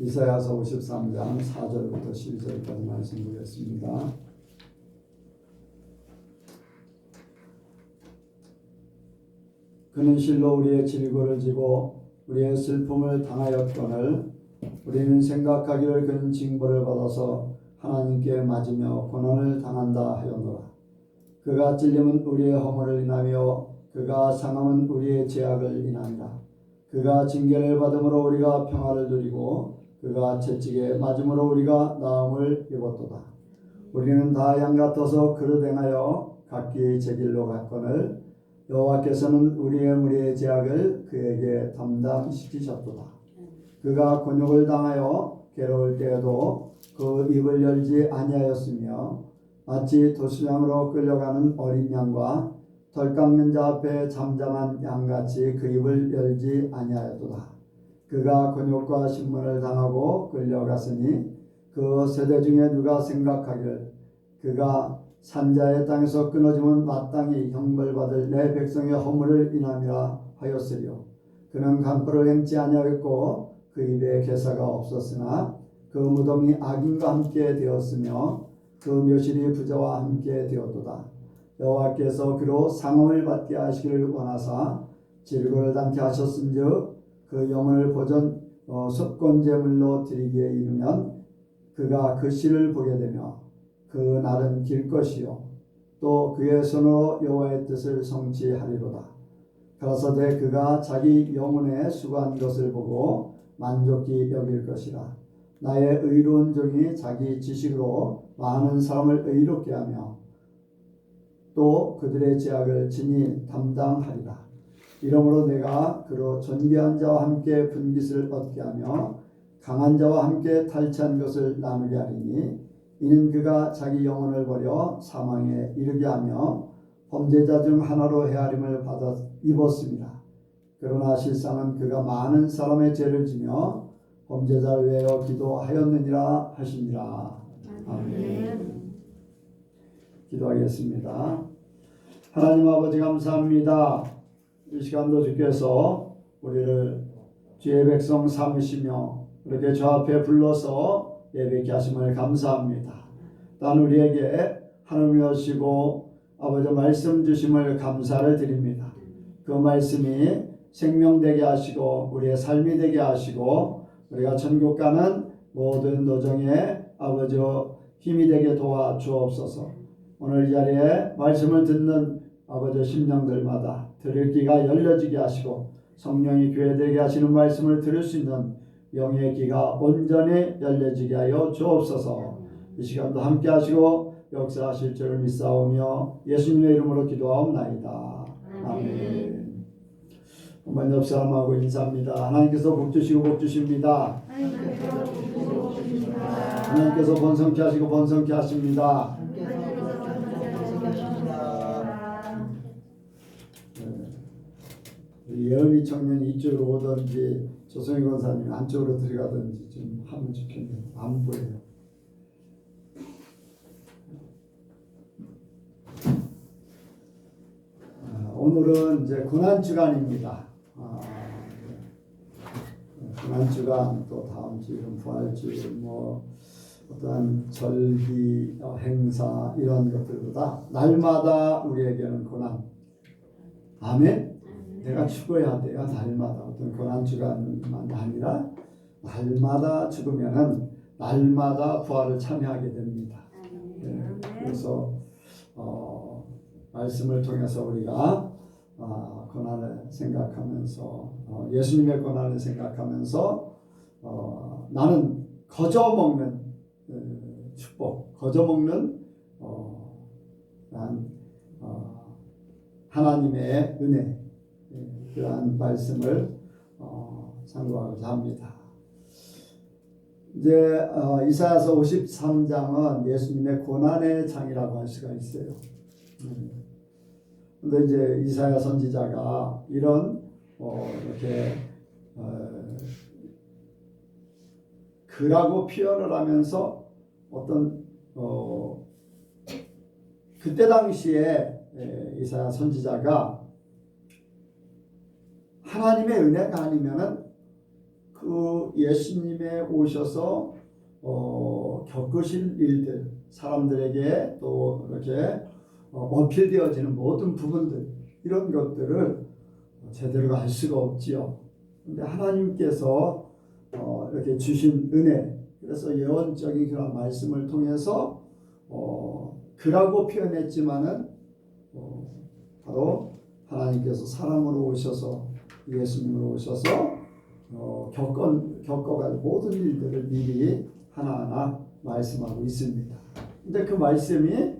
이사야서 53장 4절부터 12절까지 말씀 보겠습니다. 그는 실로 우리의 질고를 지고 우리의 슬픔을 당하였거늘 우리는 생각하기를 그는 징벌을 받아서 하나님께 맞으며 고난을 당한다 하였노라. 그가 찔림은 우리의 허물을 인하며 그가 상함은 우리의 죄악을 인하니라. 그가 징계를 받음으로 우리가 평화를 누리고 그가 채찍에 맞음으로 우리가 나음을 입었도다. 우리는 다 양 같아서 그릇 행하여 각기 제 길로 갔거늘 여호와께서는 우리의 무리의 죄악을 그에게 담당시키셨도다. 그가 곤욕을 당하여 괴로울 때에도 그 입을 열지 아니하였으며 마치 도수장으로 끌려가는 어린 양과 덜 깎는 자 앞에 잠잠한 양같이 그 입을 열지 아니하였도다. 그가 곤욕과 신문을 당하고 끌려갔으니 그 세대 중에 누가 생각하기를 그가 산자의 땅에서 끊어지면 마땅히 형벌받을 내 백성의 허물을 인함이라 하였으리요. 그는 강포를 행치 아니하였고 그 입에 괴사가 없었으나 그 무덤이 악인과 함께 되었으며 그 묘실이 부자와 함께 되었도다. 여호와께서 그로 상음을 받게 하시기를 원하사 질고를 당케 하셨은즉 그 영혼을 보전 속건제물로 드리기에 이르면 그가 그 씨를 보게 되며 그 날은 길 것이요 또 그의 손으로 여호와의 뜻을 성취하리로다. 가라사대 그가 자기 영혼에 수고한 것을 보고 만족히 여길 것이라. 나의 의로운 종이 자기 지식으로 많은 사람을 의롭게 하며 또 그들의 죄악을 친히 담당하리라. 이러므로 내가 그로 존귀한 자와 함께 분깃을 얻게 하며 강한 자와 함께 탈취한 것을 나누게 하리니 이는 그가 자기 영혼을 버려 사망에 이르게 하며 범죄자 중 하나로 헤아림을 받아 입었습니다. 그러나 실상은 그가 많은 사람의 죄를 지며 범죄자를 위하여 기도하였느니라 하시니라. 아멘. 기도하겠습니다. 하나님 아버지 감사합니다. 이 시간도 주께서 우리를 주의 백성 삼으시며 이렇게 저 앞에 불러서 예배케 하심을 감사합니다. 또한 우리에게 하나님이 오시고 아버지 말씀 주심을 감사를 드립니다. 그 말씀이 생명되게 하시고 우리의 삶이 되게 하시고 우리가 천국 가는 모든 도정에 아버지 힘이 되게 도와 주옵소서. 오늘 이 자리에 말씀을 듣는 아버지 심령들마다 들을 귀가 열려지게 하시고 성령이 교회되게 하시는 말씀을 들을 수 있는 영의 귀가 온전히 열려지게 하여 주옵소서. 이 시간도 함께 하시고 역사하실 줄을 믿사오며 예수님의 이름으로 기도하옵나이다. 아멘. 어머니 옆 사람하고 인사합니다. 하나님께서 복 주시고 복 주십니다. 하나님께서 번성케 하시고 번성케 하십니다. 예언이 청년이 이쪽으로 오든지 조성희 권사님 안쪽으로 들어가든지 좀 하면 좋겠네요. 안 보여요. 오늘은 이제 고난주간입니다. 고난주간 또 다음 주는 부활주 뭐 어떠한 절기 행사 이런 것들보다 날마다 우리에게는 고난. 아멘. 내가 죽어야 돼요. 날마다 어떤 고난주간만 아니라 날마다 죽으면은 날마다 부활을 참여하게 됩니다. 그래서 말씀을 통해서 우리가 고난을 생각하면서 예수님의 고난을 생각하면서 나는 거저 먹는 축복, 거저 먹는 하나님의 은혜 그러한 말씀을 참고하고자 합니다. 이제 이사야서 53장은 예수님의 고난의 장이라고 할 수가 있어요. 그런데 이제 이사야 선지자가 이런 이렇게 글하고 표현을 하면서 어떤 그때 당시에 이사야 선지자가 하나님의 은혜가 아니면은 그 예수님의 오셔서 겪으실 일들, 사람들에게 또 이렇게 어필되어지는 모든 부분들, 이런 것들을 제대로 알 수가 없지요. 근데 하나님께서 이렇게 주신 은혜, 그래서 예언적인 그런 말씀을 통해서 그라고 표현했지만은 바로 하나님께서 사람으로 오셔서, 예수님으로 오셔서 겪어갈 모든 일들을 미리 하나하나 말씀하고 있습니다. 근데 그 말씀이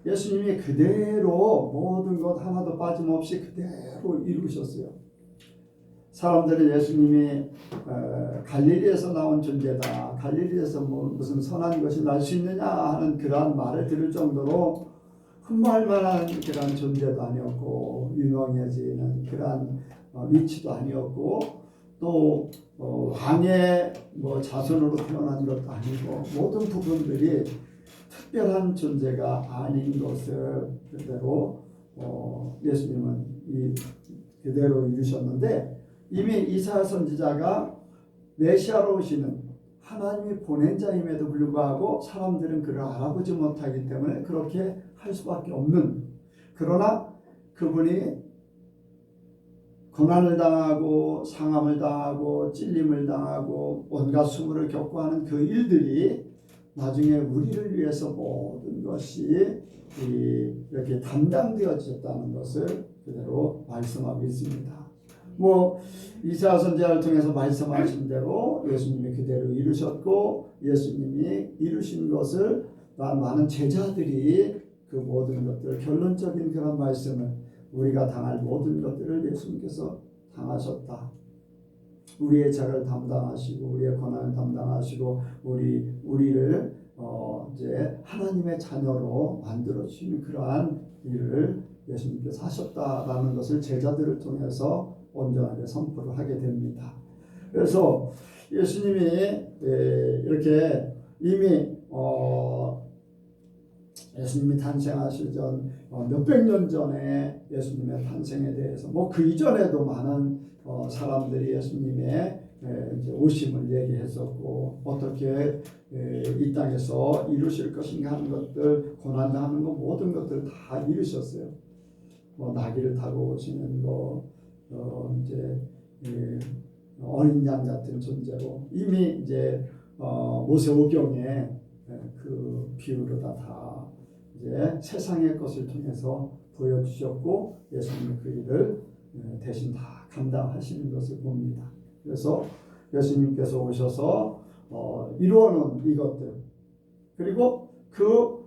예수님이 그대로 모든 것 하나도 빠짐없이 그대로 이루셨어요. 사람들은 예수님이 갈릴리에서 나온 존재다, 갈릴리에서 무슨 선한 것이 날 수 있느냐 하는 그러한 말을 들을 정도로 흠모할 만한 그러한 존재도 아니었고, 유명해지는 그러한 위치도 아니었고, 또 왕의 자손으로 태어난 것도 아니고, 모든 부분들이 특별한 존재가 아닌 것을 그대로 예수님은 그대로 이루셨는데, 이미 이사야 선지자가 메시아로 오시는 하나님이 보낸 자임에도 불구하고 사람들은 그를 알아보지 못하기 때문에 그렇게 할 수밖에 없는, 그러나 그분이 고난을 당하고 상함을 당하고 찔림을 당하고 온갖 수고를 겪고 하는 그 일들이 나중에 우리를 위해서 모든 것이 이렇게 담당되어졌다는 것을 그대로 말씀하고 있습니다. 이사야 선지자를 통해서 말씀하신 대로 예수님이 그대로 이루셨고, 예수님이 이루신 것을 많은 제자들이 그 모든 것들, 결론적인 그런 말씀을, 우리가 당할 모든 것들을 예수님께서 당하셨다, 우리의 죄를 담당하시고 우리의 고난을 담당하시고 우리를 이제 하나님의 자녀로 만들어 주시는 그러한 일을 예수님께서 하셨다라는 것을 제자들을 통해서 온전하게 선포를 하게 됩니다. 그래서 예수님이 이렇게 이미 예수님이 탄생하실 전 몇백 년 전에 예수님의 탄생에 대해서 그 이전에도 많은 사람들이 예수님의 이제 오심을 얘기했었고, 어떻게 이 땅에서 이루실 것인가 하는 것들, 고난당하는 것, 모든 것들을 다 이루셨어요. 나귀를 타고 오시는 거, 이제 어린 양 같은 존재로 이미 이제 모세오경에 그 비유를 다 이제 세상의 것을 통해서 보여주셨고, 예수님이 그 일을 대신 다 감당하시는 것을 봅니다. 그래서 예수님께서 오셔서 이루어놓은 이것들, 그리고 그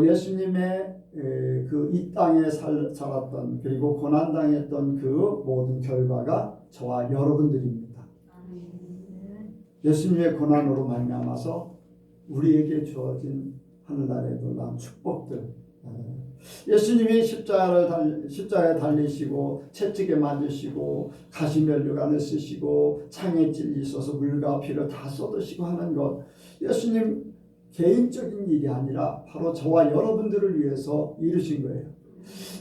예수님의 그 이 땅에 살았던, 그리고 고난당했던 그 모든 결과가 저와 여러분들입니다. 예수님의 고난으로 말미암아서 우리에게 주어진 하늘나라에 놀라운 축복들, 예수님이 십자가에 달리시고 채찍에 맞으시고 가시면류관을 쓰시고 창에 찔리셔서 물과 피를 다 쏟으시고 하는 것, 예수님 개인적인 일이 아니라 바로 저와 여러분들을 위해서 이루신 거예요.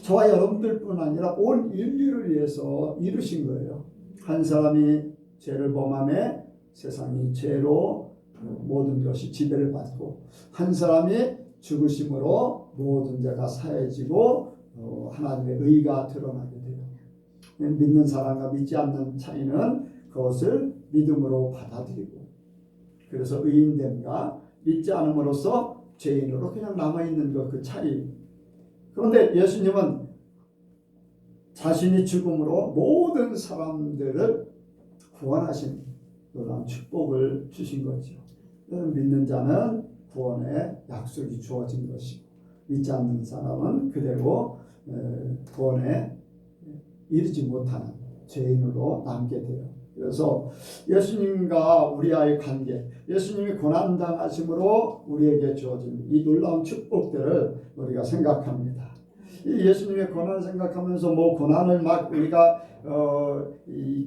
저와 여러분들뿐 아니라 온 인류를 위해서 이루신 거예요. 한 사람이 죄를 범함에 세상이 죄로 모든 것이 지배를 받고, 한 사람이 죽으심으로 모든 죄가 사해지고 하나님의 의가 드러나게 돼요. 믿는 사람과 믿지 않는 차이는 그것을 믿음으로 받아들이고, 그래서 의인됨과 믿지 않음으로써 죄인으로 그냥 남아있는 것, 그 차이. 그런데 예수님은 자신이 죽음으로 모든 사람들을 구원하신 놀라운 축복을 주신 거죠. 믿는 자는 구원의 약속이 주어진 것이고, 믿지 않는 사람은 그대로 구원에 이르지 못하는 죄인으로 남게 돼요. 그래서 예수님과 우리와의 관계, 예수님이 고난당하심으로 우리에게 주어진 이 놀라운 축복들을 우리가 생각합니다. 이 예수님의 고난을 생각하면서 고난을 우리가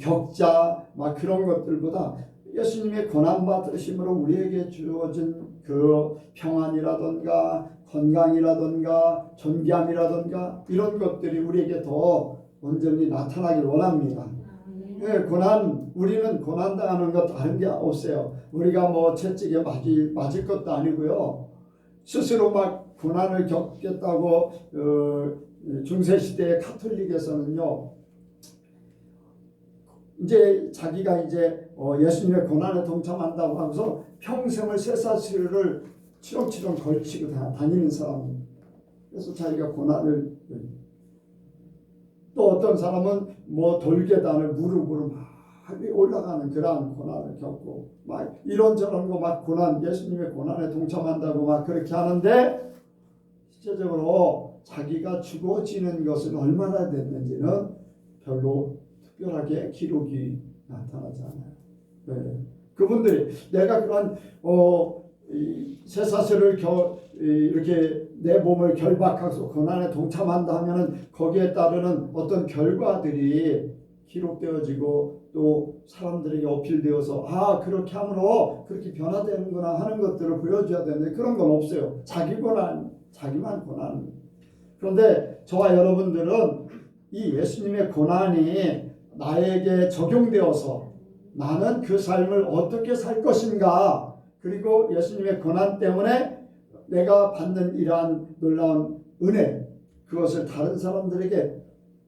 겪자 그런 것들보다 예수님의 고난받으심으로 우리에게 주어진 그 평안이라든가 건강이라든가 존귀함이라든가 이런 것들이 우리에게 더 온전히 나타나길 원합니다. 우리는 고난 당하는 것 다른 게 없어요. 우리가 뭐 채찍에 맞을 것도 아니고요. 스스로 막 고난을 겪겠다고 중세 시대의 카톨릭에서는요. 이제 자기가 이제 예수님의 고난에 동참한다고 하면서 평생을 쇠사슬을 치렁치렁 걸치고 다니는 사람. 그래서 자기가 고난을, 또 어떤 사람은 뭐 돌계단을 무릎으로 막 올라가는 그러한 고난을 겪고 막 이런저런 거 막 고난, 예수님의 고난에 동참한다고 막 그렇게 하는데, 실제적으로 자기가 죽어지는 것은 얼마나 됐는지는 별로 특별하게 기록이 나타나지 않아요. 네. 그분들이 내가 그런 쇠사슬을 이렇게 내 몸을 결박하고 고난에 동참한다 하면은 거기에 따르는 어떤 결과들이 기록되어지고 또 사람들에게 어필되어서 그렇게 함으로 그렇게 변화되는구나 하는 것들을 보여줘야 되는데 그런 건 없어요. 자기 고난, 자기만 고난. 그런데 저와 여러분들은 이 예수님의 고난이 나에게 적용되어서 나는 그 삶을 어떻게 살 것인가, 그리고 예수님의 고난 때문에 내가 받는 이러한 놀라운 은혜, 그것을 다른 사람들에게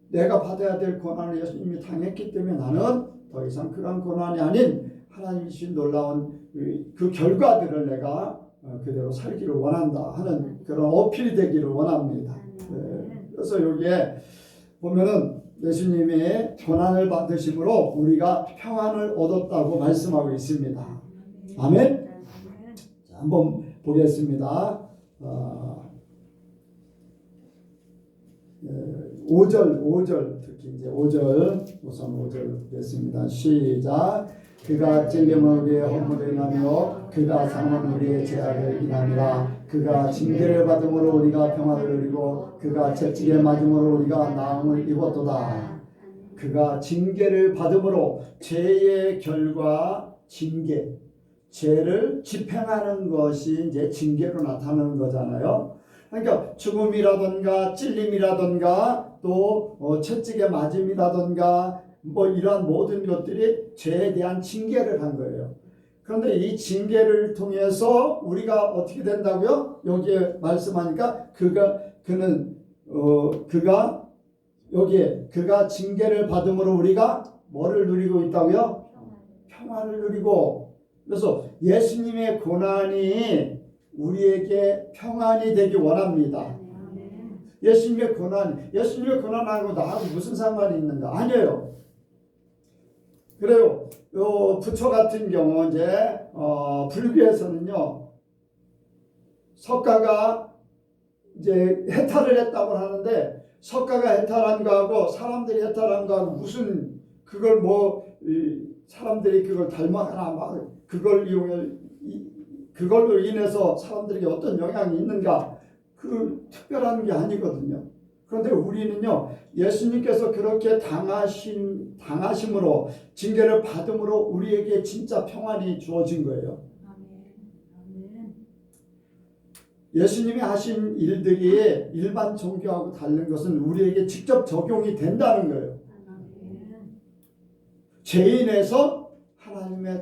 내가 받아야 될 고난을 예수님이 당했기 때문에 나는 더 이상 그런 고난이 아닌 하나님이 주신 놀라운 그 결과들을 내가 그대로 살기를 원한다 하는 그런 어필이 되기를 원합니다. 그래서 여기에 보면은 예수님의 고난을 받으심으로 우리가 평안을 얻었다고 말씀하고 있습니다. 아멘. 자, 한번 보겠습니다. 5절 특히 이제 5절, 우선 5절 보겠습니다. 시작. 그가 찔림을 위해 허물을 인하며 그가 상은 우리의 죄악을 인함이라. 그가 징계를 받음으로 우리가 평안을 누리고 그가 채찍에 맞음으로 우리가 나음을 입었도다. 그가 징계를 받음으로, 죄의 결과 징계, 죄를 집행하는 것이 이제 징계로 나타나는 거잖아요. 그러니까 죽음이라든가 찔림이라든가 또 채찍에 맞음이라든가 뭐 이러한 모든 것들이 죄에 대한 징계를 한 거예요. 그런데 이 징계를 통해서 우리가 어떻게 된다고요? 여기에 말씀하니까 그가 여기에 그가 징계를 받음으로 우리가 뭐를 누리고 있다고요? 평안을 누리고. 그래서 예수님의 고난이 우리에게 평안이 되기 원합니다. 예수님의 고난하고 나하고 무슨 상관이 있는가? 아니에요. 그래요. 부처 같은 경우 이제 불교에서는요, 석가가 이제 해탈을 했다고 하는데, 석가가 해탈한 거하고 사람들이 해탈한 거하고 무슨 그걸 사람들이 그걸 닮아가나 막 그걸로 인해서 사람들에게 어떤 영향이 있는가, 그 특별한 게 아니거든요. 그런데 우리는요, 예수님께서 그렇게 당하심으로, 징계를 받음으로 우리에게 진짜 평안이 주어진 거예요. 예수님이 하신 일들이 일반 종교하고 다른 것은 우리에게 직접 적용이 된다는 거예요. 죄인에서 하나님의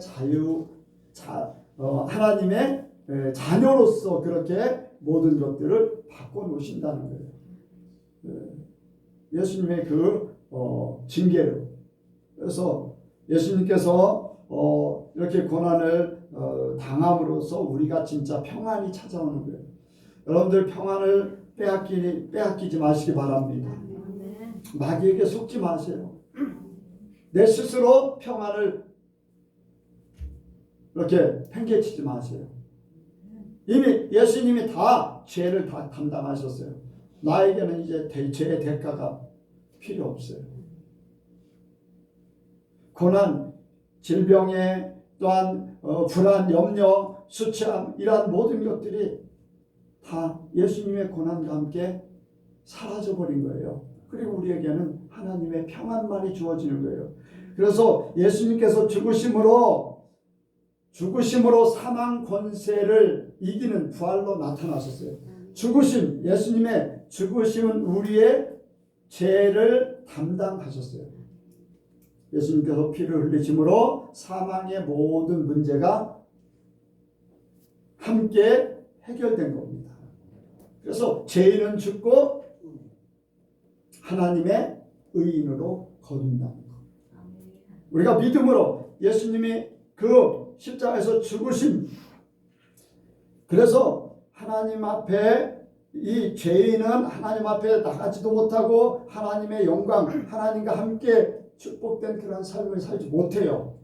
하나님의 자녀로서 그렇게 모든 것들을 바꿔놓으신다는 거예요. 예수님의 그 징계로. 그래서 예수님께서 이렇게 고난을 당함으로써 우리가 진짜 평안이 찾아오는 거예요. 여러분들 평안을 빼앗기지 마시기 바랍니다. 마귀에게 속지 마세요. 내 스스로 평안을 이렇게 팽개치지 마세요. 이미 예수님이 다 죄를 다 담당하셨어요. 나에게는 이제 죄의 대가가 필요 없어요. 고난, 질병에 또한 불안, 염려, 수치함, 이러한 모든 것들이 다 예수님의 고난과 함께 사라져버린 거예요. 그리고 우리에게는 하나님의 평안만이 주어지는 거예요. 그래서 예수님께서 죽으심으로 사망 권세를 이기는 부활로 나타나셨어요. 예수님의 죽으심은 우리의 죄를 담당하셨어요. 예수님께서 피를 흘리심으로 사망의 모든 문제가 함께 해결된 겁니다. 그래서 죄인은 죽고 하나님의 의인으로 거둔다는 것. 우리가 믿음으로 예수님이 그 십자가에서 죽으신, 그래서 하나님 앞에 이 죄인은 하나님 앞에 나가지도 못하고 하나님의 영광, 하나님과 함께 축복된 그런 삶을 살지 못해요.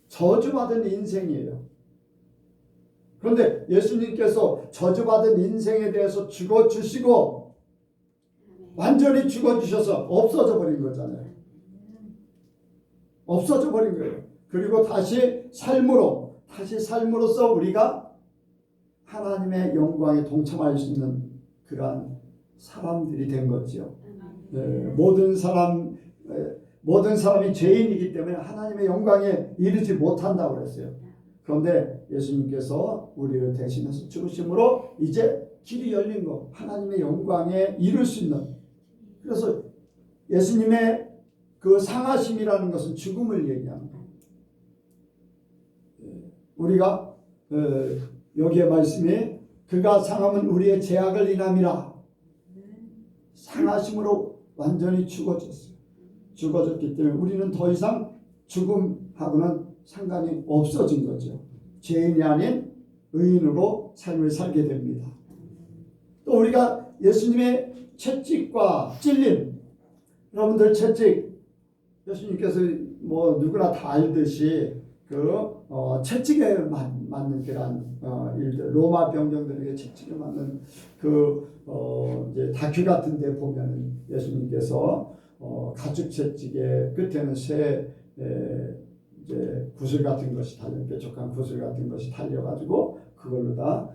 저주받은 인생이에요. 그런데 예수님께서 저주받은 인생에 대해서 죽어주시고 완전히 죽어주셔서 없어져 버린 거잖아요. 없어져 버린 거예요. 그리고 다시 삶으로서 우리가 하나님의 영광에 동참할 수 있는 그러한 사람들이 된 거죠. 모든 사람이 죄인이기 때문에 하나님의 영광에 이르지 못한다고 그랬어요. 그런데 예수님께서 우리를 대신해서 죽으심으로 이제 길이 열린 거, 하나님의 영광에 이룰 수 있는. 그래서 예수님의 그 상하심이라는 것은 죽음을 얘기합니다. 우리가 여기에 말씀이 그가 상함은 우리의 죄악을 인함이라. 상하심으로 완전히 죽어졌어요. 죽어졌기 때문에 우리는 더 이상 죽음하고는 상관이 없어진 거죠. 죄인이 아닌 의인으로 삶을 살게 됩니다. 또 우리가 예수님의 채찍과 찔림, 여러분들 채찍, 예수님께서 뭐 누구나 다 알듯이 채찍에 맞는 그런 일들, 로마 병정들에게 채찍에 맞는 이제 다큐 같은데 보면 예수님께서 가죽 채찍의 끝에는 새 이제 구슬 같은 것이 달려, 뾰족한 구슬 같은 것이 달려가지고 그걸로 다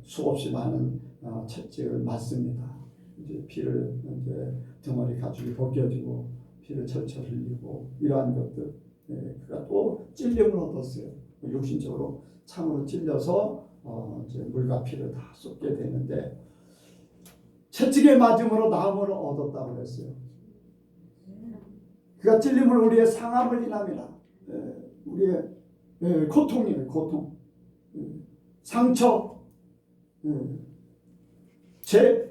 수없이 많은 채찍을 맞습니다. 이제 피를 이제 덩어리 가죽이 벗겨지고 피를 철철 흘리고 이러한 것들. 그가 또 찔림을 얻었어요. 육신적으로 창으로 찔려서 이제 물과 피를 다 쏟게 되는데 채찍에 맞음으로 나음을 얻었다고 그랬어요. 그가 찔림을 우리의 상함을 인함이라. 우리의 고통이에요. 고통, 상처.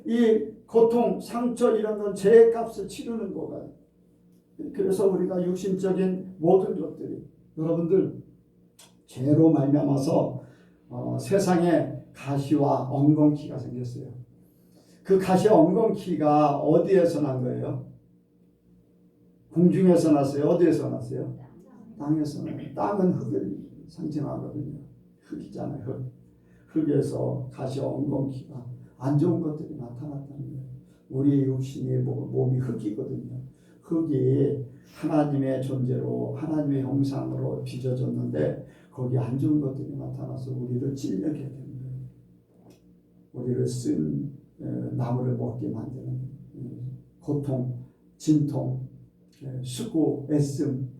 이 고통, 상처 이런 건 죄의 값을 치르는 거가. 그래서 우리가 육신적인 모든 것들이, 여러분들 죄로 말미암아서 세상에 가시와 엉겅퀴가 생겼어요. 그 가시와 엉겅퀴가 어디에서 난 거예요? 궁중에서 났어요? 어디에서 났어요? 땅에서 나요. 땅은 흙을 상징하거든요. 흙이잖아요. 흙에서 가시와 엉겅퀴가 안 좋은 것들이 나타났다는 거예요. 우리 육신이 몸이 흙이거든요. 흙이 하나님의 존재로 하나님의 형상으로 빚어졌는데 거기 안 좋은 것들이 나타나서 우리를 찔려게 되는 거예요. 우리를 쓴 나무를 먹게 만드는 고통, 진통, 수고, 애씀,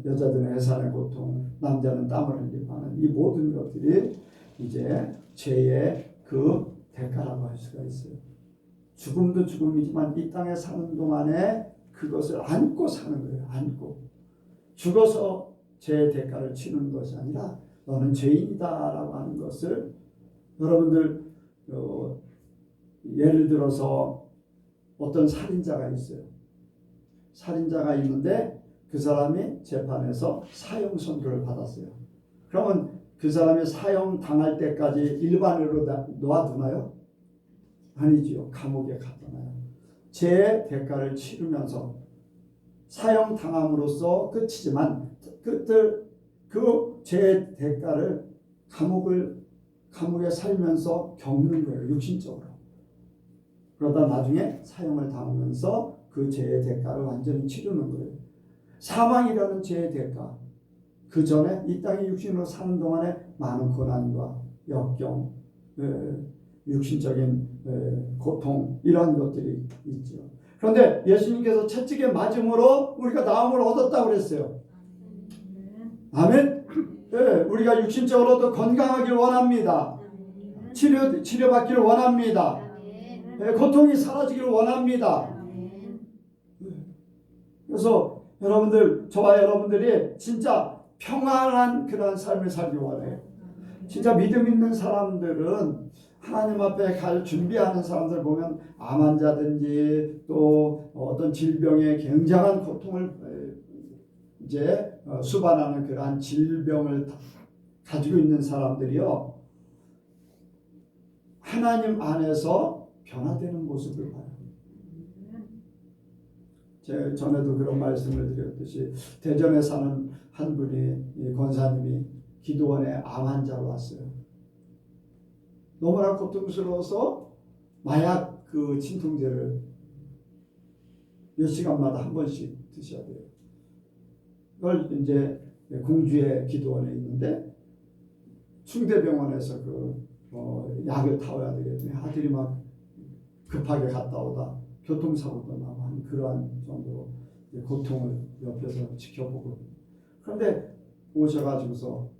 여자들은 애산의 고통, 남자는 땀을 흘리고 하는 이 모든 것들이 이제 죄의 그 대가라고 할 수가 있어요. 죽음도 죽음이지만 이 땅에 사는 동안에 그것을 안고 사는 거예요. 안고. 죽어서 죄의 대가를 치르는 것이 아니라 너는 죄인이다라고 하는 것을, 여러분들 예를 들어서 어떤 살인자가 있어요. 살인자가 있는데 그 사람이 재판에서 사형 선고를 받았어요. 그러면 그 사람이 사형 당할 때까지 일반으로 놓아두나요? 아니지요. 감옥에 가둬놔요. 죄의 대가를 치르면서 사형 당함으로써 끝이지만 그 죄의 대가를 감옥에 살면서 겪는 거예요. 육신적으로. 그러다 나중에 사형을 당하면서 그 죄의 대가를 완전히 치르는 거예요. 사망이라는 죄의 대가. 그 전에 이 땅에 육신으로 사는 동안에 많은 고난과 역경, 육신적인 고통 이런 것들이 있죠. 그런데 예수님께서 채찍에 맞음으로 우리가 나음을 얻었다고 그랬어요. 아멘. 우리가 육신적으로도 건강하길 원합니다. 치료받기를 원합니다. 고통이 사라지기를 원합니다. 그래서 여러분들, 저와 여러분들이 진짜 평안한 그런 삶을 살기 원해요. 진짜 믿음 있는 사람들은 하나님 앞에 갈 준비하는 사람들 보면 암 환자든지 또 어떤 질병의 굉장한 고통을 이제 수반하는 그러한 질병을 가지고 있는 사람들이요, 하나님 안에서 변화되는 모습을 봐요. 제가 전에도 그런 말씀을 드렸듯이 대전에 사는 한 분이, 권사님이 기도원에 암 환자로 왔어요. 너무나 고통스러워서 마약 그 진통제를 몇 시간마다 한 번씩 드셔야 돼요. 그걸 이제 공주의 기도원에 있는데 충대병원에서 약을 타와야 되겠더니 아들이 막 급하게 갔다 오다 교통사고도 나고 한 그러한 정도로 고통을 옆에서 지켜보고, 그런데 오셔가지고서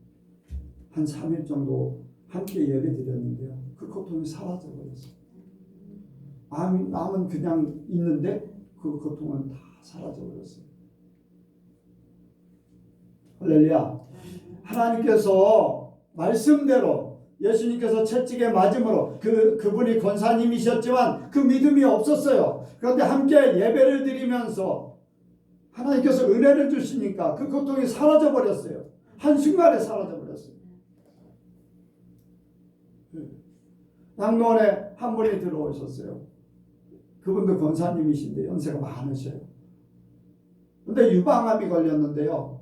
한 3일 정도 함께 예배 드렸는데요, 그 고통이 사라져 버렸어요. 암은 그냥 있는데 그 고통은 다 사라져 버렸어요. 할렐루야. 하나님께서 말씀대로 예수님께서 채찍에 맞음으로 그분이 권사님이셨지만 그 믿음이 없었어요. 그런데 함께 예배를 드리면서 하나님께서 은혜를 주시니까 그 고통이 사라져 버렸어요. 한순간에 사라져 버렸어요. 양로원에 한 분이 들어오셨어요. 그분도 권사님이신데 연세가 많으셔요. 근데 유방암이 걸렸는데요,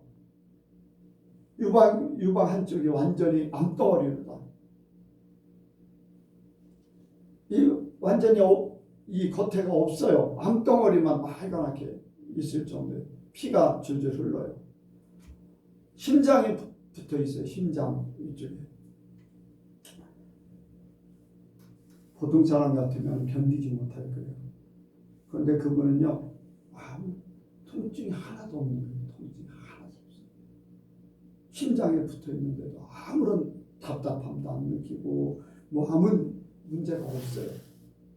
유방 한쪽이 완전히 암덩어리로 다. 완전히 이 겉에가 없어요. 암덩어리만 빨갛게 있을 정도에 피가 줄줄 흘러요. 심장이 붙어 있어요. 심장 이쪽에. 보통 사람 같으면 견디지 못할 거예요. 그런데 그분은요, 아무 통증이 하나도 없는 거예요. 통증이 하나도 없어요. 심장에 붙어 있는데도 아무런 답답함도 안 느끼고 뭐 아무 문제가 없어요.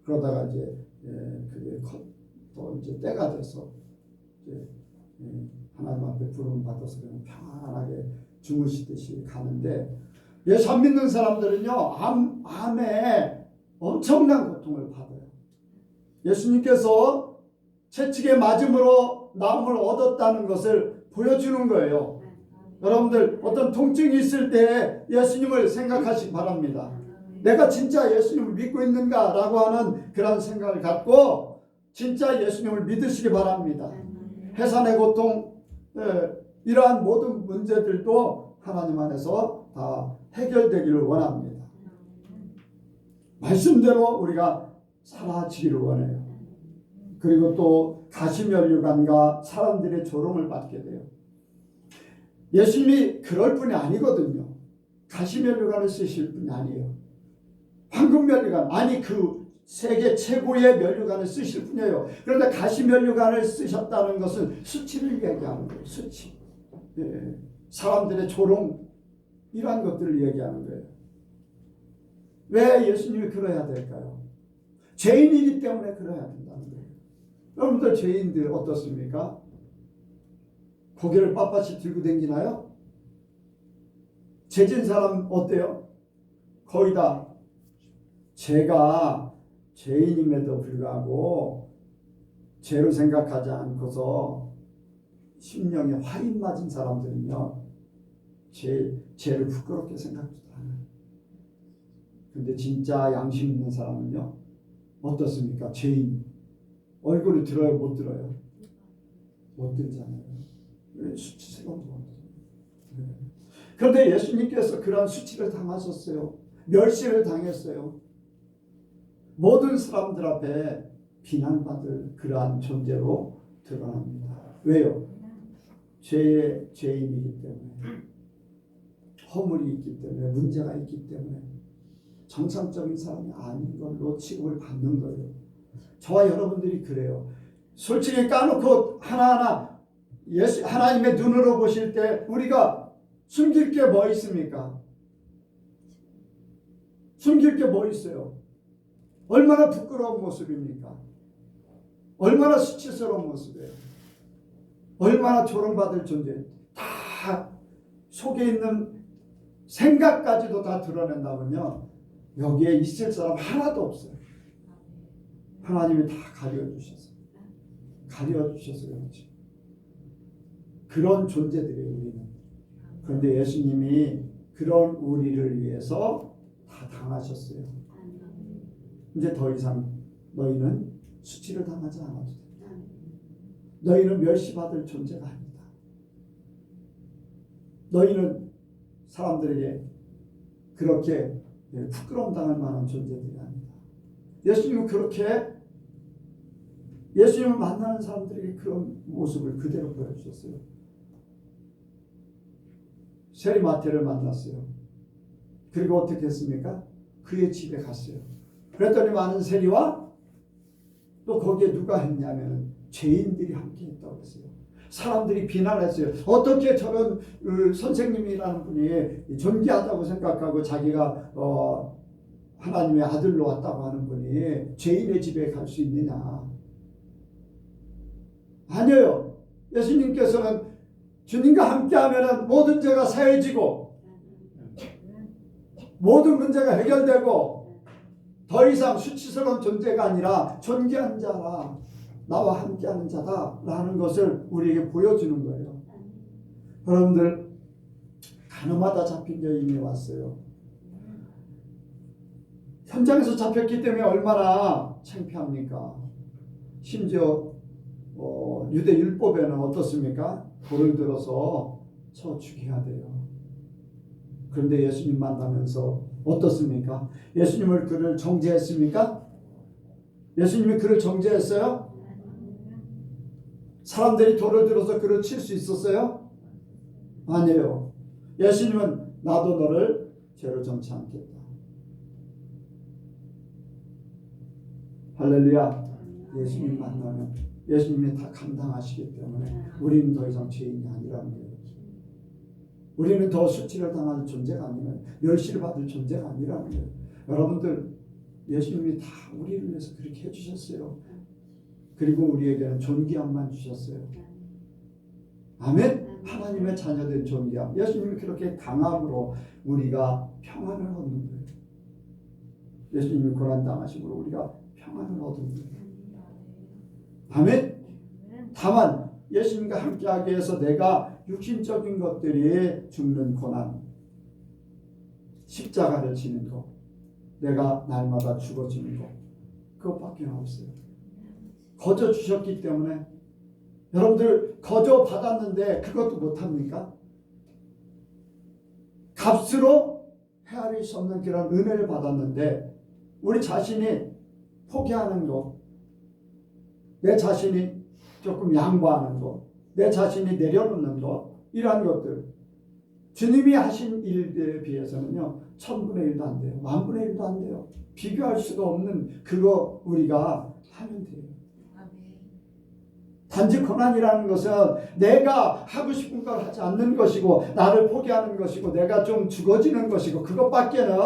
그러다가 이제 그게 또 이제 때가 돼서 이제 하나님 앞에 부름 받아서 그냥 편안하게 주무시듯이 가는데, 예수 안 믿는 사람들은요, 암에 엄청난 고통을 받아요. 예수님께서 채찍에 맞음으로 나음을 얻었다는 것을 보여주는 거예요. 여러분들 어떤 통증이 있을 때 예수님을 생각하시기 바랍니다. 내가 진짜 예수님을 믿고 있는가 라고 하는 그런 생각을 갖고 진짜 예수님을 믿으시기 바랍니다. 해산의 고통, 이러한 모든 문제들도 하나님 안에서 다 해결되기를 원합니다. 말씀대로 우리가 사라지기를 원해요. 그리고 또 가시면류관과 사람들의 조롱을 받게 돼요. 예수님이 그럴 분이 아니거든요. 가시면류관을 쓰실 분이 아니에요. 황금면류관, 아니 그 세계 최고의 면류관을 쓰실 분이에요. 그런데 가시면류관을 쓰셨다는 것은 수치를 얘기하는 거예요. 수치. 사람들의 조롱, 이러한 것들을 얘기하는 거예요. 왜 예수님이 그러야 될까요? 죄인이기 때문에 그러야 된다는 거예요. 여러분들 죄인들 어떻습니까? 고개를 빳빳이 들고 다니나요? 죄진 사람 어때요? 거의 다 제가 죄인임에도 불구하고 죄로 생각하지 않고서 심령에 화인 맞은 사람들은요, 죄를 부끄럽게 생각지도 않아요. 근데 진짜 양심 있는 사람은요, 어떻습니까? 죄인 얼굴을 들어요? 못 들어요? 못 들잖아요. 왜? 수치스러운 거. 그런데 예수님께서 그런 수치를 당하셨어요. 멸시를 당했어요. 모든 사람들 앞에 비난받을 그러한 존재로 드러납니다. 왜요? 죄인이기 때문에, 허물이 있기 때문에, 문제가 있기 때문에, 정상적인 사람이 아닌 걸로 취급을 받는 거예요. 저와 여러분들이 그래요. 솔직히 까놓고 하나하나 하나님의 눈으로 보실 때 우리가 숨길 게 뭐 있습니까? 숨길 게 뭐 있어요? 얼마나 부끄러운 모습입니까? 얼마나 수치스러운 모습이에요. 얼마나 조롱받을 존재. 다 속에 있는 생각까지도 다 드러낸다면요. 여기에 있을 사람 하나도 없어요. 하나님이 다 가려주셨어요. 가려주셨어요. 그렇지? 그런 존재들이에요. 우리는. 그런데 예수님이 그런 우리를 위해서 다 당하셨어요. 이제 더 이상 너희는 수치를 당하지 않아도 돼. 너희는 멸시받을 존재가 아니다. 너희는 사람들에게 그렇게 부끄러움 당할 만한 존재들이 아니다. 예수님은 그렇게 예수님을 만나는 사람들에게 그런 모습을 그대로 보여주셨어요. 세리마태를 만났어요. 그리고 어떻게 했습니까? 그의 집에 갔어요. 그랬더니 많은 세리와 또 거기에 누가 했냐면 죄인들이 함께 했다고 했어요. 사람들이 비난했어요. 어떻게 저런 선생님이라는 분이 존귀하다고 생각하고 자기가 하나님의 아들로 왔다고 하는 분이 죄인의 집에 갈 수 있느냐. 아니에요. 예수님께서는 주님과 함께하면 모든 죄가 사해지고 모든 문제가 해결되고 더 이상 수치스러운 존재가 아니라 존귀한 자라, 나와 함께하는 자다라는 것을 우리에게 보여주는 거예요. 여러분들, 가늠하다 잡힌 여인이 왔어요. 현장에서 잡혔기 때문에 얼마나 창피합니까? 심지어 유대 율법에는 어떻습니까? 돌을 들어서 쳐 죽여야 돼요. 그런데 예수님 만나면서 어떻습니까? 예수님을 그를 정죄했습니까? 예수님이 그를 정죄했어요? 사람들이 돌을 들어서 그를 칠 수 있었어요? 아니에요. 예수님은 나도 너를 죄로 정치 않겠다. 할렐루야. 예수님 만나면 예수님이 다 감당하시기 때문에 우리는 더 이상 죄인이 아니라는 거예요. 우리는 더 수치를 당할 존재가 아니라 멸시를 받을 존재가 아니라는 거예요. 여러분들, 예수님이 다 우리를 위해서 그렇게 해주셨어요. 그리고 우리에게는 존귀함만 주셨어요. 아멘. 하나님의 자녀된 존귀함. 예수님이 그렇게 강함으로 우리가 평안을 얻는 거예요. 예수님이 고난당하심으로 우리가 평안을 얻은 거예요. 아멘. 다만 예수님과 함께하기 위해서 내가 육신적인 것들이 죽는 고난, 십자가를 지는 것, 내가 날마다 죽어지는 것, 그것밖에 없어요. 거저 주셨기 때문에. 여러분들, 거저 받았는데 그것도 못합니까? 값으로 헤아릴 수 없는 그런 은혜를 받았는데 우리 자신이 포기하는 것, 내 자신이 조금 양보하는 것, 내 자신이 내려놓는 것, 이러한 것들, 주님이 하신 일에 비해서는요 1000분의 1도 안 돼요. 10,000분의 1도 안 돼요. 비교할 수가 없는 그거 우리가 하면 돼요. 단지 고난이라는 것은 내가 하고 싶은 걸 하지 않는 것이고 나를 포기하는 것이고 내가 좀 죽어지는 것이고 그것밖에는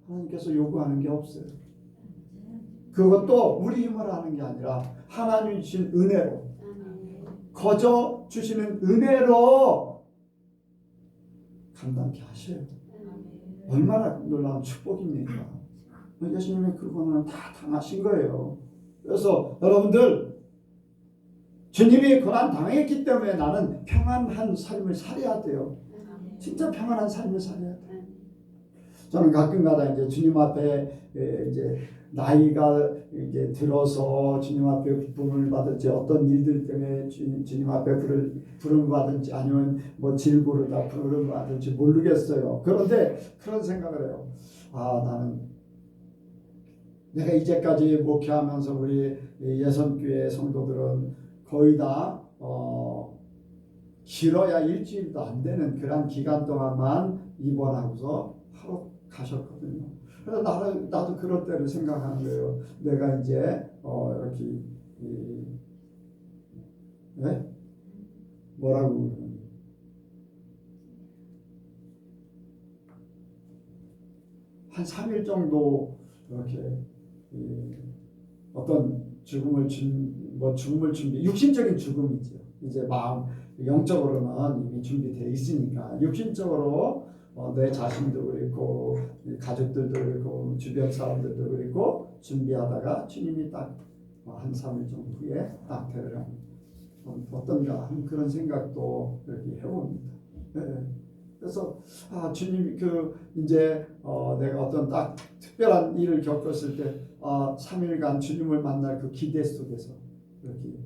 하나님께서 요구하는 게 없어요. 그것도 우리 힘으로 하는 게 아니라 하나님 주신 은혜로, 거저 주시는 은혜로 감당케 하셔요. 얼마나 놀라운 축복입니까? 예수님의 그 고난을 다 당하신 거예요. 그래서 여러분들, 주님이 고난 당했기 때문에 나는 평안한 삶을 살아야 돼요. 진짜 평안한 삶을 살아야 돼요. 저는 가끔가다 이제 주님 앞에 이제 나이가 이제 들어서 주님 앞에 부름을 받을지 어떤 일들 때문에 주님 앞에 부름을 받을지 아니면 뭐 질고르다 부름을 받을지 모르겠어요. 그런데 그런 생각을 해요. 나는 내가 이제까지 목회하면서 우리 예선교회 성도들은 거의 다 길어야 일주일도 안 되는 그런 기간 동안만 입원하고서 하러 가셨거든요. 그래서 나도 그럴 때를 생각하는 거예요. 내가 이제 이렇게 네? 뭐라고 한 3일 정도 이렇게 어떤 죽음을 뭐 죽음을 준비, 육신적인 죽음이죠. 이제 마음 영적으로는 이미 준비되어 있으니까 육신적으로 내 자신도 그렇고 가족들도 그렇고 주변 사람들도 그렇고 준비하다가 주님이 딱 한 3일 정도 후에 딱 데려가는 어떤가 하는 그런 생각도 이렇게 해봅니다. 네. 그래서 주님이 이제 내가 어떤 딱 특별한 일을 겪었을 때 3일간 주님을 만날 그 기대 속에서 이렇게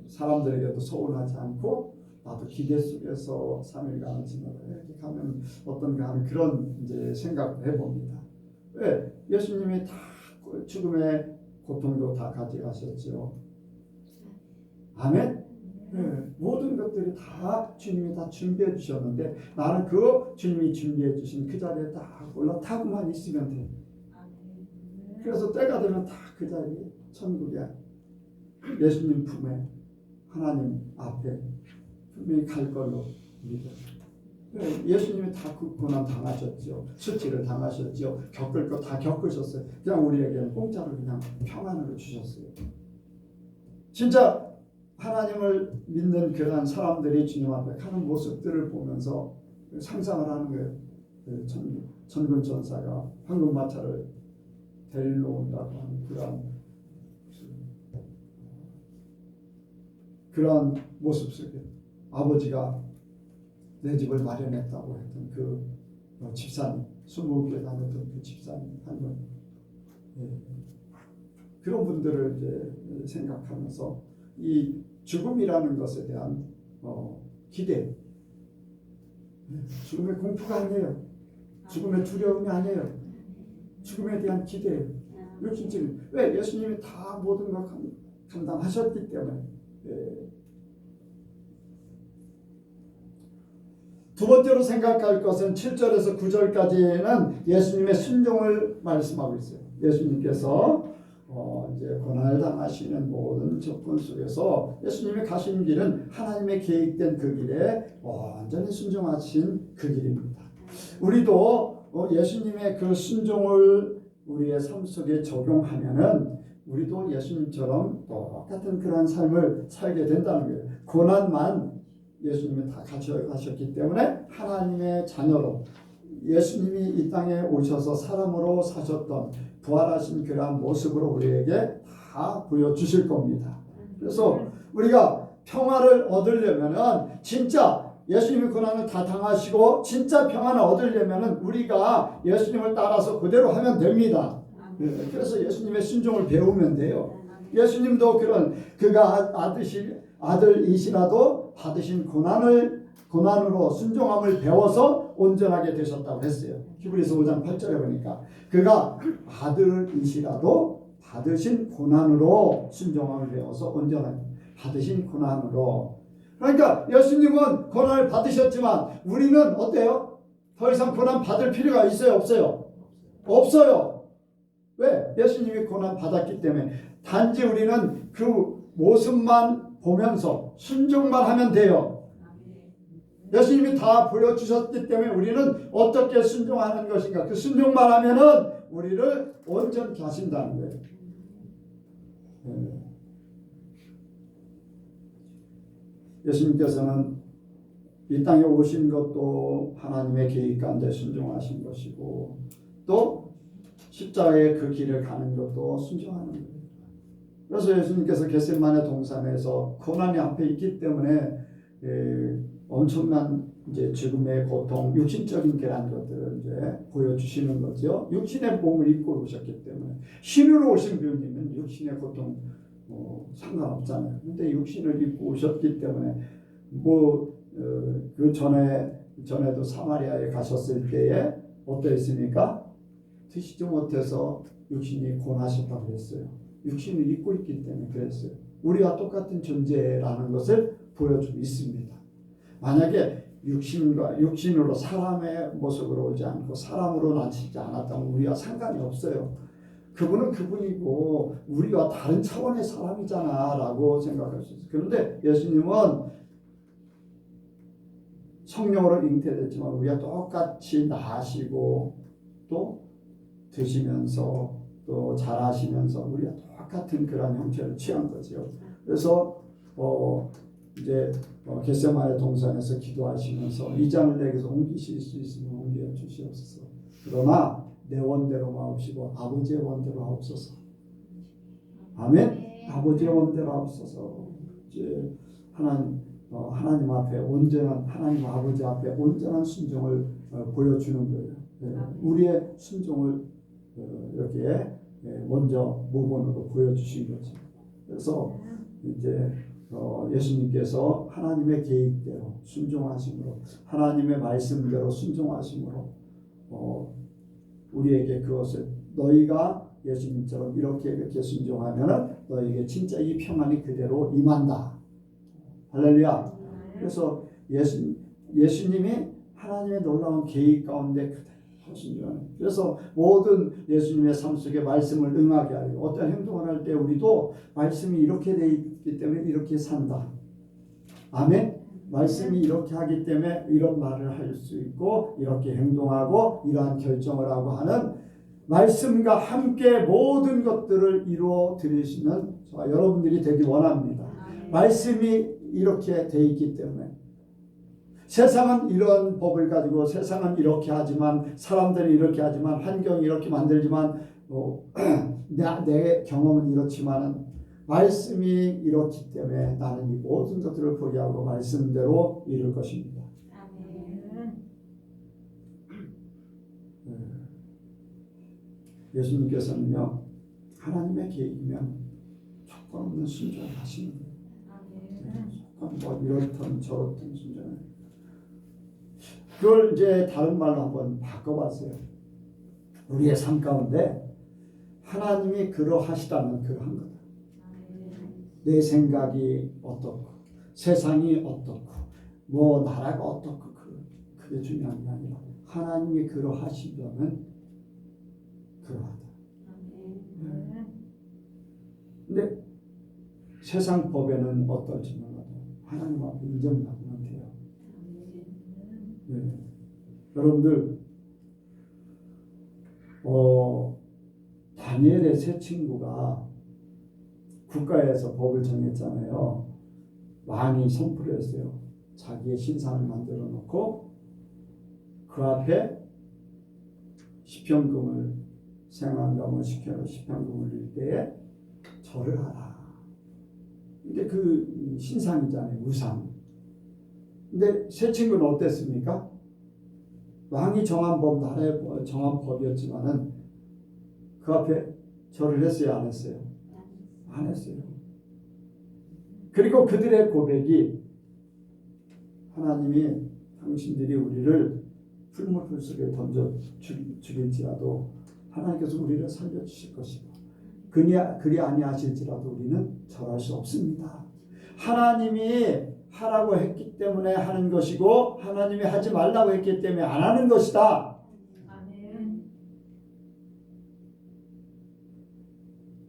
사람들에게도 서운하지 않고 나도 기대 속에서 3일간을 지나다 이렇게 가면 어떤가 하는 그런 이제 생각을 해봅니다. 왜? 예수님이 다 죽음의 고통도 다 가져가셨죠. 아멘. 네, 모든 것들이 다 주님이 다 준비해 주셨는데 나는 그 주님이 준비해 주신 그 자리에 딱 올라타고만 있으면 돼. 그래서 때가 되면 다 그 자리에 천국에 예수님 품에 하나님 앞에 분명히 갈 걸로 믿어요. 예수님이 다 그 고난 당하셨죠. 수치를 당하셨죠. 겪을 거 다 겪으셨어요. 그냥 우리에게는 공짜로 그냥 평안을 주셨어요. 진짜 하나님을 믿는 그런 사람들이 주님 앞에 가는 모습들을 보면서 상상을 하는 거예요. 천군 전사가 황금마차를 데리러 온다고 하는 그런 모습 속에 아버지가 내 집을 마련했다고 했던 그 집사님, 20개 다녔던 그 집사님 한 분, 그런 분들을 이제 생각하면서 이 죽음이라는 것에 대한 기대, 죽음의 공포가 아니에요. 죽음의 두려움이 아니에요. 죽음에 대한 기대, 육신적인. 왜? 예수님이 다 모든 걸 감당하셨기 때문에. 두 번째로 생각할 것은 7절에서 9절까지는 예수님의 순종을 말씀하고 있어요. 예수님께서 이제 고난을 당하시는 모든 조건 속에서 예수님이 가신 길은 하나님의 계획된 그 길에 완전히 순종하신 그 길입니다. 우리도 예수님의 그 순종을 우리의 삶 속에 적용하면은 우리도 예수님처럼 똑같은 그런 삶을 살게 된다는 거예요. 고난만 예수님이 다 가져가셨기 때문에 하나님의 자녀로 예수님이 이 땅에 오셔서 사람으로 사셨던 부활하신 그러한 모습으로 우리에게 다 보여주실 겁니다. 그래서 우리가 평화를 얻으려면은 진짜 예수님이 고난을 다 당하시고 진짜 평안을 얻으려면은 우리가 예수님을 따라서 그대로 하면 됩니다. 그래서 예수님의 순종을 배우면 돼요. 예수님도 그가 아들이시라도 받으신 고난으로 순종함을 배워서 온전하게 되셨다고 했어요. 히브리서 5장 8절에 보니까 그가 아들이시라도 받으신 고난으로 순종함을 배워서 온전하게 받으신 고난으로. 그러니까 예수님은 고난을 받으셨지만 우리는 어때요? 더 이상 고난 받을 필요가 있어요? 없어요? 없어요. 왜? 예수님이 고난 받았기 때문에. 단지 우리는 그 모습만 보면서 순종만 하면 돼요. 예수님이 다 보여주셨기 때문에 우리는 어떻게 순종하는 것인가. 그 순종만 하면은 우리를 온전케 하신다는 거예요. 예수님께서는 이 땅에 오신 것도 하나님의 계획 가운데 순종하신 것이고 또 십자가의 그 길을 가는 것도 순종하는 거예요. 그래서 예수님께서 겟세마네 동산에서 고난이 앞에 있기 때문에 엄청난 이제 죽음의 고통, 육신적인 그런 것들을 이제 보여주시는 거죠. 육신의 몸을 입고 오셨기 때문에. 신으로 오신 분이면 육신의 고통 상관없잖아요. 근데 육신을 입고 오셨기 때문에 그 전에도 사마리아에 가셨을 때에 어떠했습니까? 드시지 못해서 육신이 고나셨다고 했어요. 육신을 입고 있기 때문에 그랬어요. 우리와 똑같은 존재라는 것을 보여주고 있습니다. 만약에 육신으로 사람의 모습으로 오지 않고 사람으로 나시지 않았다면 우리와 상관이 없어요. 그분은 그분이고 우리와 다른 차원의 사람이잖아 라고 생각할 수 있어요. 그런데 예수님은 성령으로 잉태됐지만 우리와 똑같이 나시고 또 드시면서 또 잘하시면서 우리가 같은 그런 형태를 취한 거죠. 그래서 이제 겟세마네 동산에서 기도하시면서 이 잔을 내게서 옮기실 수 있으면 옮겨 주시옵소서. 그러나 내 원대로 마옵시고 아버지의 원대로 하옵소서. 아멘. 아버지의 원대로 하옵소서. 이제 하나님 앞에 온전한 하나님 아버지 앞에 온전한 순종을 보여주는 거예요. 우리의 순종을 이렇게 먼저 모본으로 보여주신 거죠. 그래서 이제 예수님께서 하나님의 계획대로 순종하심으로 하나님의 말씀대로 순종하심으로 우리에게 그것을 너희가 예수님처럼 이렇게 순종하면은 너희에게 진짜 이 평안이 그대로 임한다. 할렐루야. 그래서 예수님이 하나님의 놀라운 계획 가운데 그대로 순종하는. 그래서 모든 예수님의 삶 속에 말씀을 응하게 하려 어떤 행동을 할 때 우리도 말씀이 이렇게 되어 있기 때문에 이렇게 산다. 아멘. 말씀이 이렇게 하기 때문에 이런 말을 할 수 있고 이렇게 행동하고 이러한 결정을 하고 하는 말씀과 함께 모든 것들을 이루어 드리시는 저와 여러분들이 되기 원합니다. 말씀이 이렇게 돼 있기 때문에 세상은 이런 법을 가지고 세상은 이렇게 하지만 사람들은 이렇게 하지만 환경이 이렇게 만들지만 내 경험은 이렇지만은 말씀이 이렇기 때문에 나는 이 모든 것들을 포기하고 말씀대로 이룰 것입니다. 예수님께서는요 하나님의 계획이면 조건 없는 순종을 하시는 거예요. 뭐 이렇든 저렇든 순종을. 그걸 이제 다른 말로 한번 바꿔봤어요. 우리의 삶 가운데 하나님이 그러하시다면 그러한 거다. 내 생각이 어떻고 세상이 어떻고 뭐 나라가 어떻고 그게 중요한 게 아니라 하나님이 그러하시다면 그러하다. 근데 세상 법에는 어떨지 몰라도 하나님 앞에 인정받으면 돼요. 네. 여러분들 다니엘의 세 친구가 국가에서 법을 정했잖아요. 왕이 선포를 했어요. 자기의 신상을 만들어 놓고 그 앞에 시편금을 생활감을 시켜 시편금을 릴 때에 절을 하라. 근데 그 신상이잖아요. 우상. 근데 세 친구는 어땠습니까? 왕이 정한 법, 나라의 정한 법이었지만은 그 앞에 절을 했어요, 안 했어요? 안 했어요. 그리고 그들의 고백이 하나님이 당신들이 우리를 풀무불 속에 던져 죽일지라도 하나님께서 우리를 살려주실 것이고 그리 아니하실지라도 우리는 절할 수 없습니다. 하나님이 하라고 했기 때문에 하는 것이고 하나님이 하지 말라고 했기 때문에 안 하는 것이다.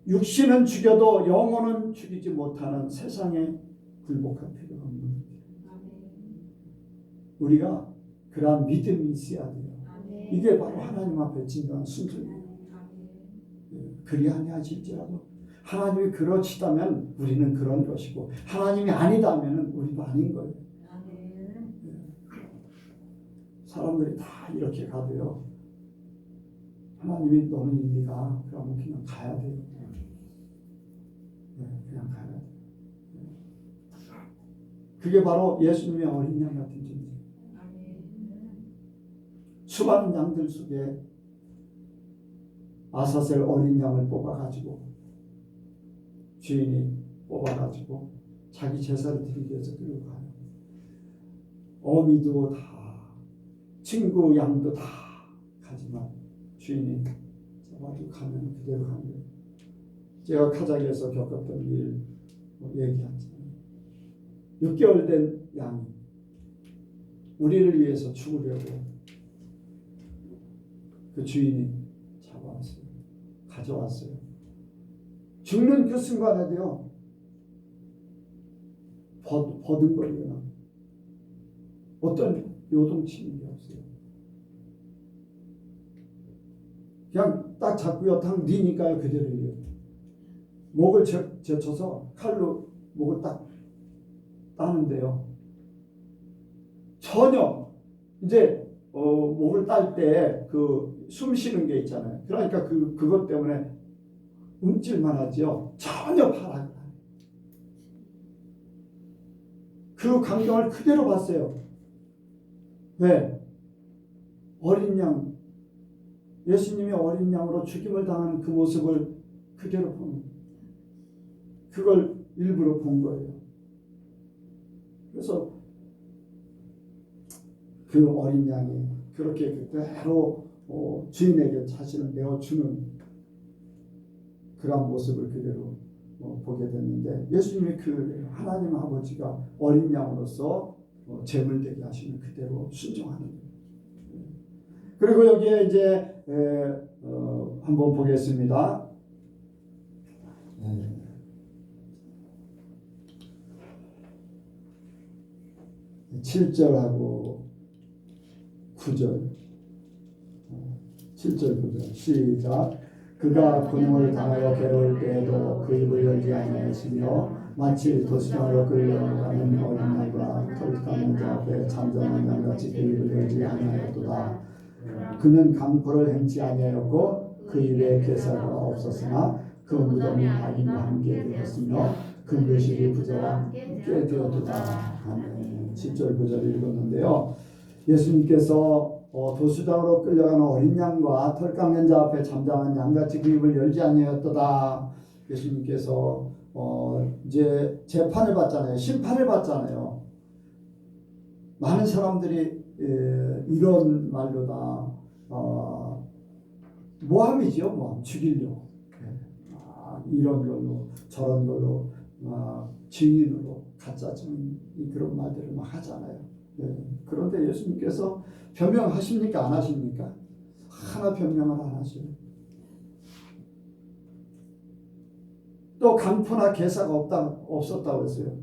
육신은 죽여도 영혼은 죽이지 못하는 세상에 굴복할 필요가 없는 거예요. 우리가 그러한 믿음이 있어야 돼요. 이게 바로 하나님 앞에 진정한 순종이에요. 그리 아니하실지라도 하나님이 그러시다면 우리는 그런 것이고 하나님이 아니다면 우리도 아닌 거예요. 사람들이 다 이렇게 가도요. 하나님이 너는 일리가 그러면 그냥 가야 돼요. 그냥 가야 돼요. 그게 바로 예수님의 어린 양 같은 존재. 수많은 양들 속에 아사셀 어린 양을 뽑아가지고 주인이 뽑아가지고 자기 제사를 드리기 위해서 끌고 가요. 어미도 다 친구 양도 다 가지만 주인이 잡아주고 가면 그대로 가는 거예요. 제가 카자흐에서 겪었던 일 얘기하잖아요. 6개월 된 양이 우리를 위해서 죽으려고 그 주인이 잡아왔어요. 가져왔어요. 죽는 그 순간에도요. 버둥거리거나 어떤 요동치는 게 없어요. 그냥 딱 잡고요. 탁 니니까요. 그대로 이래요. 목을 젖혀서 칼로 목을 딱 따는데요. 전혀 이제 목을 딸 때 그 숨 쉬는 게 있잖아요. 그러니까 그것 때문에 움찔만 하죠. 전혀 파악을 안 해요. 그 광경을 그대로 봤어요. 왜? 어린 양, 예수님이 어린 양으로 죽임을 당한 그 모습을 그대로 본, 그걸 일부러 본 거예요. 그래서 그 어린 양이 그렇게 그대로 주인에게 자신을 내어주는 그런 모습을 그대로 보게 됐는데, 예수님이 그 하나님 아버지가 어린 양으로서 제물되게 하시는 그대로 순종하는 거예요. 그리고 여기에 이제 한번 보겠습니다. 7절하고 9절, 7절 9절 시작. 그가 군용을 당하여 괴로울 때에도 그 입을 열지 아니하였으며 마치 도시장으로 끌려가는 어린 양과 털까는 자 앞에 잠잠한 양같이 그 입을 열지 아니하였도다. 그는 강포를 행치 아니하였고 그 입에 괴사가 없었으나 그 무덤이 악인과 함께 되었으며 그 묘실이 부자와 함께 되었도다. 아멘. 10절 9절 읽었는데요. 예수님께서 도수장으로 끌려가는 어린 양과 털 깎는 자 앞에 잠잠한 양같이 그 입을 열지 아니하였도다. 예수님께서 이제 재판을 받잖아요. 심판을 받잖아요. 많은 사람들이 이런 말로 다 모함이죠. 모함, 죽이려고. 이런 걸로 저런 걸로 증인으로 가짜 증인, 그런 말들을 막 하잖아요. 그런데 예수님께서 변명하십니까? 안 하십니까? 하나 변명을 안 하셔요. 또 강포나 괴사가 없었다고 했어요.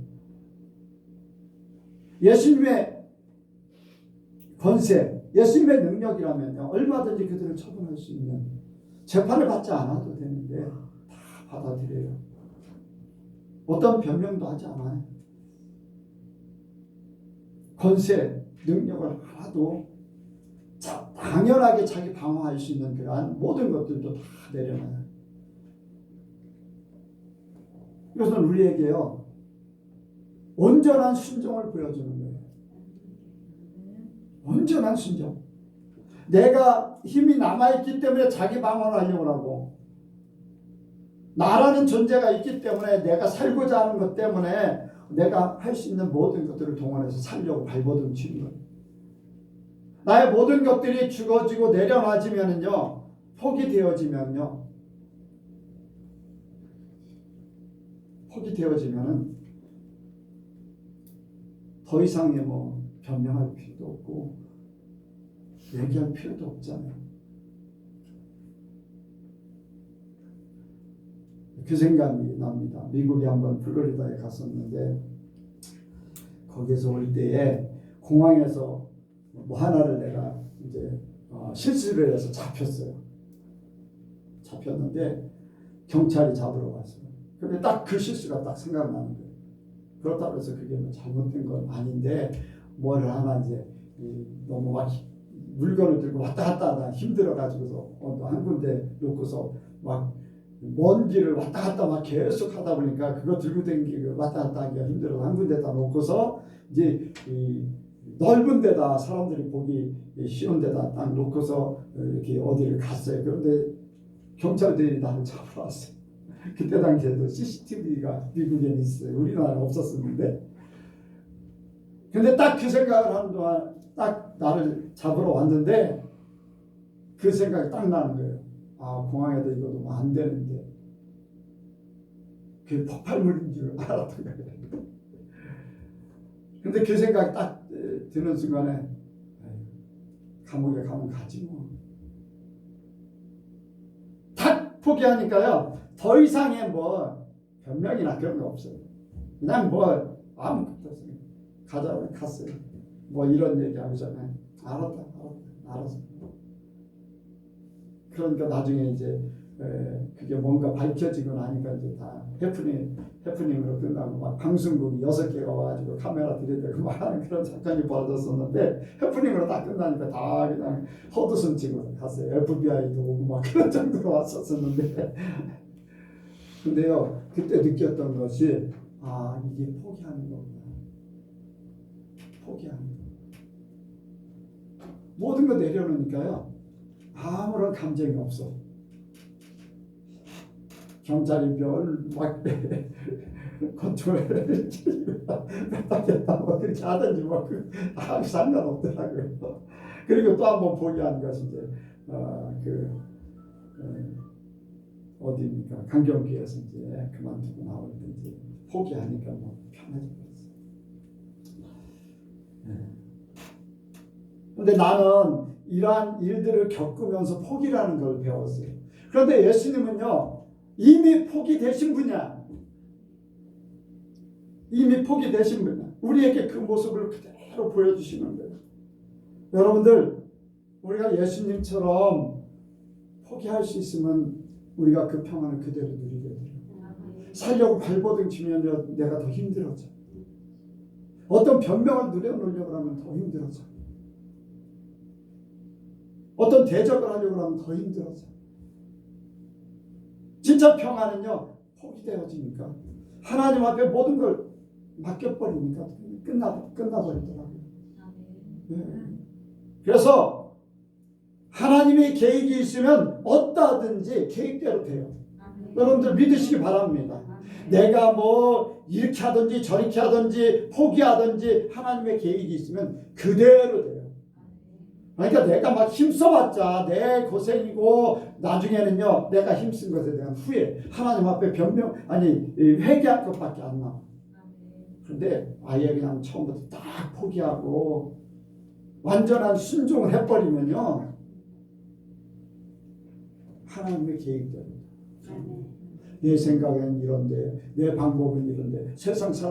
예수님의 권세, 예수님의 능력이라면요, 얼마든지 그들을 처분할 수 있는, 재판을 받지 않아도 되는데 다 받아들여요. 어떤 변명도 하지 않아요. 권세, 능력을 하나도 당연하게 자기 방어할 수 있는 그러한 모든 것들도 다 내려놔요. 이것은 우리에게요, 온전한 순종을 보여주는 거예요. 온전한 순종. 내가 힘이 남아있기 때문에 자기 방어를 하려고 하고, 나라는 존재가 있기 때문에 내가 살고자 하는 것 때문에 내가 할 수 있는 모든 것들을 동원해서 살려고 발버둥 치는 거예요. 나의 모든 것들이 죽어지고 내려놔지면은요, 포기 되어지면은 더 이상의 변명할 필요도 없고 얘기할 필요도 없잖아요. 그 생각이 납니다. 미국에 한번 플로리다에 갔었는데, 거기서 올 때에 공항에서 하나를 내가 이제 실수를 해서 잡혔는데 경찰이 잡으러 왔어요. 근데 딱 그 실수가 딱 생각나는 거예요. 그렇다고 해서 그게 잘못된 건 아닌데, 뭘 하나 이제 너무 막 물건을 들고 왔다 갔다 하다 힘들어가지고서 한 군데 놓고서 막 먼 길을 왔다 갔다 막 계속 하다 보니까 그거 들고 다니기가 왔다 갔다 하기가 힘들어서 한 군데다 놓고서 이제 넓은 데다, 사람들이 보기 쉬운 데다 딱 놓고서 이렇게 어디를 갔어요. 그런데 경찰들이 나를 잡으러 왔어요. 그때 당시에도 CCTV가 미국에는 있어요. 우리나라는 없었었는데. 근데 딱 그 생각을 하는 동안 딱 나를 잡으러 왔는데, 그 생각이 딱 나는 거예요. 공항에도 이거 놓으면 안 되는데, 그게 폭발물인 줄 알았던 거예요. 근데 그 생각이 딱 드는 순간에, 감옥에 가면 가지 뭐. 딱 포기하니까요, 더 이상의 변명이나 그런 거 없어요. 그냥 아무것도 없어요. 가자고 갔어요. 이런 얘기 하잖아요. 알았어. 그러니까 나중에 이제 그게 뭔가 밝혀지고 나니까 이제 다 해프닝으로 끝나고 막 방송국이 6개가 와가지고 카메라 들이대고 막 하는 그런 사건이 벌어졌었는데 해프닝으로 다 끝나니까 다 그냥 헛웃음 치고 갔어요. FBI도 오고 막 그런 정도로 왔었었는데 근데요 그때 느꼈던 것이 이게 포기하는 거구나. 포기하는 거. 모든 거 내려놓으니까요 아무런 감정이 없어. 경찰이 막 건축을 뺐다 뭐 그렇게 하든지 뭐 아무 상관없더라고요. 그리고 또 한 번 포기한 것이 이제 어디입니까 강경기에서 이제 그만두고 나올 때 이제 포기하니까 뭐 편해졌어요. 근데 나는 이러한 일들을 겪으면서 포기라는 걸 배웠어요. 그런데 예수님은요 이미 포기되신 분이야. 이미 포기되신 분이야. 우리에게 그 모습을 그대로 보여주시는 거예요. 여러분들 우리가 예수님처럼 포기할 수 있으면 우리가 그 평안을 그대로 누리게 돼요. 살려고 발버둥 치면 내가 더 힘들어져. 어떤 변명을 누려놓으려고 하면 더 힘들어져. 어떤 대적을 하려고 하면 더 힘들어져. 진짜 평안은요 포기되어지니까 하나님 앞에 모든 걸 맡겨버리니까 끝나버리더라고요. 그래서 하나님의 계획이 있으면 어떠하든지 계획대로 돼요. 여러분들 믿으시기 바랍니다. 내가 뭐 이렇게 하든지 저렇게 하든지 포기하든지 하나님의 계획이 있으면 그대로 돼요. 그러니까 내가 막 힘써봤자 내 고생이고 나중에는요 내가 힘쓴 것에 대한 후회 하나님 앞에 회개할 것밖에 안 나와. 그런데 아예 그냥 처음부터 딱 포기하고 완전한 순종을 해버리면요 하나님의 계획대로 내 생각은 이런데 내 방법은 이런데 세상 사람